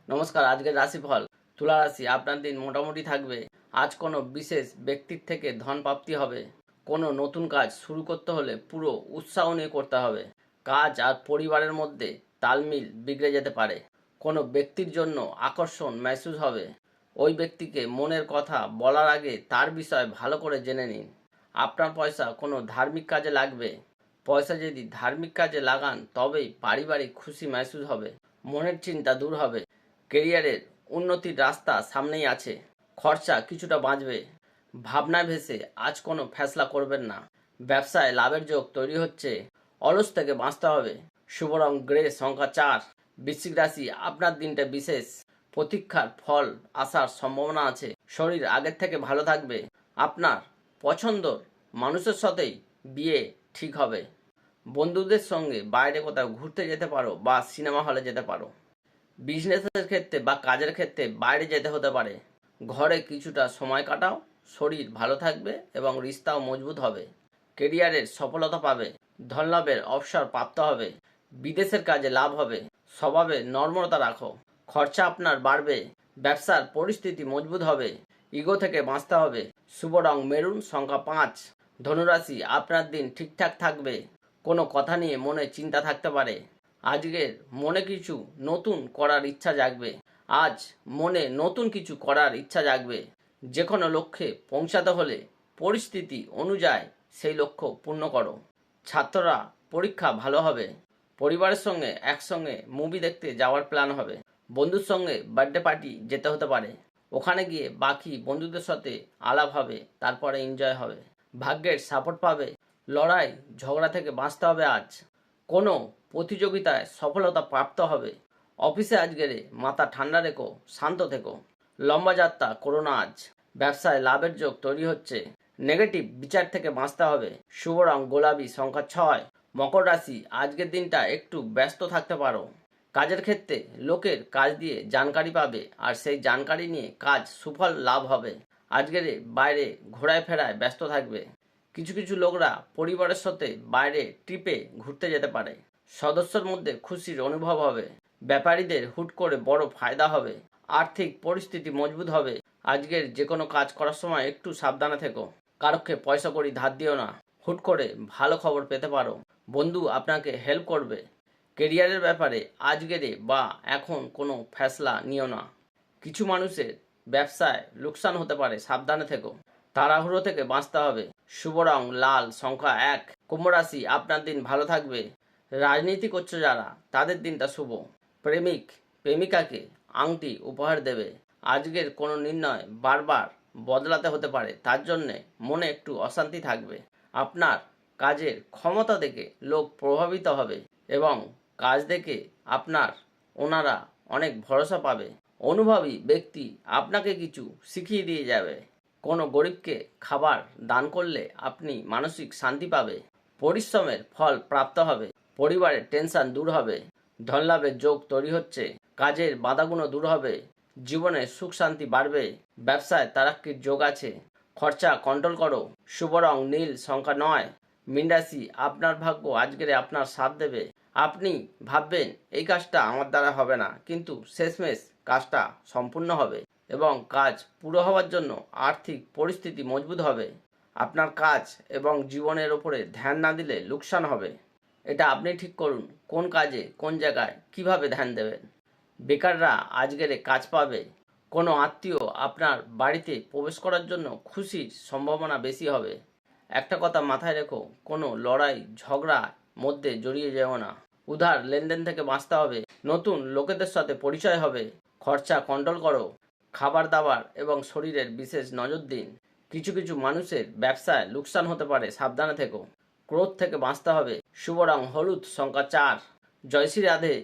নমস্কার। আজকের রাশিফল। তুলা রাশি, আপনার দিন মোটামুটি থাকবে। আজ কোনো বিশেষ ব্যক্তির থেকে ধন প্রাপ্তি হবে। কোনো নতুন কাজ শুরু করতে হলে পুরো উৎসাহ নিয়ে করতে হবে। কাজ আর পরিবারের মধ্যে তালমিল বিগড়ে যেতে পারে। কোনো ব্যক্তির জন্য আকর্ষণ মেহসুস হবে। ওই ব্যক্তিকে মনের কথা বলার আগে তার বিষয় ভালো করে জেনে নিন। আপনার পয়সা কোনো ধার্মিক কাজে লাগবে। পয়সা যদি ধার্মিক কাজে লাগান তবেই পারিবারিক খুশি মেহসুস হবে। মনের চিন্তা দূর হবে। কেরিয়ারের উন্নতির রাস্তা সামনেই আছে। খরচা কিছুটা বাঁচবে। ভাবনায় ভেসে আজ কোনো ফেসলা করবেন না। ব্যবসায় লাভের যোগ তৈরি হচ্ছে। অলস থেকে বাঁচতে হবে। শুভ রং গ্রে, সংখ্যা 4। বৃশ্চিক রাশি, আপনার দিনটা বিশেষ। প্রতীক্ষার ফল আসার সম্ভাবনা আছে। শরীর আগের থেকে ভালো থাকবে। আপনার পছন্দর মানুষের সাথেই বিয়ে ঠিক হবে। বন্ধুদের সঙ্গে বাইরে কোথাও ঘুরতে যেতে পারো বা সিনেমা হলে যেতে পারো। বিজনেসের ক্ষেত্রে বা কাজের ক্ষেত্রে বাইরে যেতে হতে পারে। ঘরে কিছুটা সময় কাটাও। শরীর ভালো থাকবে এবং রিস্তাও মজবুত হবে। কেরিয়ারের সফলতা পাবে। ধনলাভের অবসর প্রাপ্ত হবে। বিদেশের কাজে লাভ হবে। স্বভাবে নম্রতা রাখো। খরচা আপনার বাড়বে। ব্যবসার পরিস্থিতি মজবুত হবে। ইগো থেকে বাঁচতে হবে। শুভ রং মেরুন, সংখ্যা 5। ধনুরাশি, আপনার দিন ঠিকঠাক থাকবে। কোনো কথা নিয়ে মনে চিন্তা থাকতে পারে। আজকের মনে কিছু নতুন করার ইচ্ছা জাগবে। আজ মনে নতুন কিছু করার ইচ্ছা জাগবে। যে কোনো লক্ষ্যে পৌঁছাতে হলে পরিস্থিতি অনুযায়ী সেই লক্ষ্য পূর্ণ করো। ছাত্ররা পরীক্ষা ভালো হবে। পরিবারের সঙ্গে একসঙ্গে মুভি দেখতে যাওয়ার প্ল্যান হবে। বন্ধুর সঙ্গে বার্থডে পার্টি যেতে হতে পারে। ওখানে গিয়ে বাকি বন্ধুদের সাথে আলাপ হবে, তারপরে এনজয় হবে। ভাগ্যের সাপোর্ট পাবে। লড়াই ঝগড়া থেকে বাঁচতে হবে আজ। কোনো প্রতিযোগিতায় সফলতা প্রাপ্ত হবে। অফিসে আজকের মাথা ঠান্ডা রেখো, শান্ত থেকো। লম্বা যাত্রা করো না আজ। ব্যবসায় লাভের যোগ তৈরি হচ্ছে। নেগেটিভ বিচার থেকে বাঁচতে হবে। শুভ রং গোলাপি, সংখ্যা 6। মকর রাশি, আজকের দিনটা একটু ব্যস্ত থাকতে পারো। কাজের ক্ষেত্রে লোকের কাজ দিয়ে জানকারি পাবে আর সেই জানকারি নিয়ে কাজ সুফল লাভ হবে। আজকের বাইরে ঘোরায় ফেরায় ব্যস্ত থাকবে। কিছু কিছু লোকরা পরিবারের সাথে বাইরে ট্রিপে ঘুরতে যেতে পারে। সদস্যর মধ্যে খুশির অনুভব হবে। ব্যাপারীদের হুট করে বড় ফায়দা হবে। আর্থিক পরিস্থিতি মজবুত হবে। আজকের যে কোনো কাজ করার সময় একটু সাবধানে থেকো। কারোকে পয়সা কড়ি ধার দিও না। হুট করে ভালো খবর পেতে পারো। বন্ধু আপনাকে হেল্প করবে। কেরিয়ারের ব্যাপারে আজকের বা এখন কোনো ফ্যাসলা নিও না। কিছু মানুষের ব্যবসায় লোকসান হতে পারে, সাবধানে থেকো। তাড়াহুড়ো থেকে বাঁচতে হবে। শুভ রং লাল, সংখ্যা 1। কুম্ভ রাশি, আপনার দিন ভালো থাকবে। রাজনীতি করছো যারা, তাদের দিনটা শুভ। প্রেমিক প্রেমিকাকে আংটি উপহার দেবে। আজকের কোনো নির্ণয় বারবার বদলাতে হতে পারে, তার জন্যে মনে একটু অশান্তি থাকবে। আপনার কাজের ক্ষমতা দেখে লোক প্রভাবিত হবে এবং কাজ দেখে ওনারা অনেক ভরসা পাবে। অনুভবী ব্যক্তি আপনাকে কিছু শিখিয়ে দিয়ে যাবে। কোনো গরিবকে খাবার দান করলে আপনি মানসিক শান্তি পাবে। পরিশ্রমের ফল প্রাপ্ত হবে। পরিবারের টেনশন দূর হবে। ধনলাভের যোগ তৈরি হচ্ছে। কাজের বাধাগুলো দূর হবে। জীবনে সুখ শান্তি বাড়বে। ব্যবসায় তারাক্কির যোগ আছে। খরচা কন্ট্রোল করো। শুভ রং নীল, সংখ্যা 9। মীন রাশি, আপনার ভাগ্য আজকের আপনার সাথ দেবে। আপনি ভাববেন এই কাজটা আমার দ্বারা হবে না, কিন্তু শেষমেশ কাজটা সম্পূর্ণ হবে এবং কাজ পুরো হওয়ার জন্য আর্থিক পরিস্থিতি মজবুত হবে। আপনার কাজ এবং জীবনের ওপরে ধ্যান না দিলে লোকসান হবে। এটা আপনি ঠিক করুন কোন কাজে কোন জায়গায় কিভাবে ধ্যান দেবেন। বেকাররা আজকের কাজ পাবে। কোনো আত্মীয় আপনার বাড়িতে প্রবেশ করার জন্য খুশির সম্ভাবনা বেশি হবে। একটা কথা মাথায় রেখো, কোনো লড়াই ঝগড়া মধ্যে জড়িয়ে যেও না। উধার লেনদেন থেকে বাঁচতে হবে। নতুন লোকেদের সাথে পরিচয় হবে। খরচা কন্ট্রোল করো। খাবার দাবার এবং শরীরের বিশেষ নজর দিন। কিছু কিছু মানুষের ব্যবসায় লোকসান হতে পারে, সাবধানে থেকো। ক্রোধ থেকে বাঁচতে হবে। শুভ রং হলুদ, সংখ্যা 4। জয় শ্রী রাধে।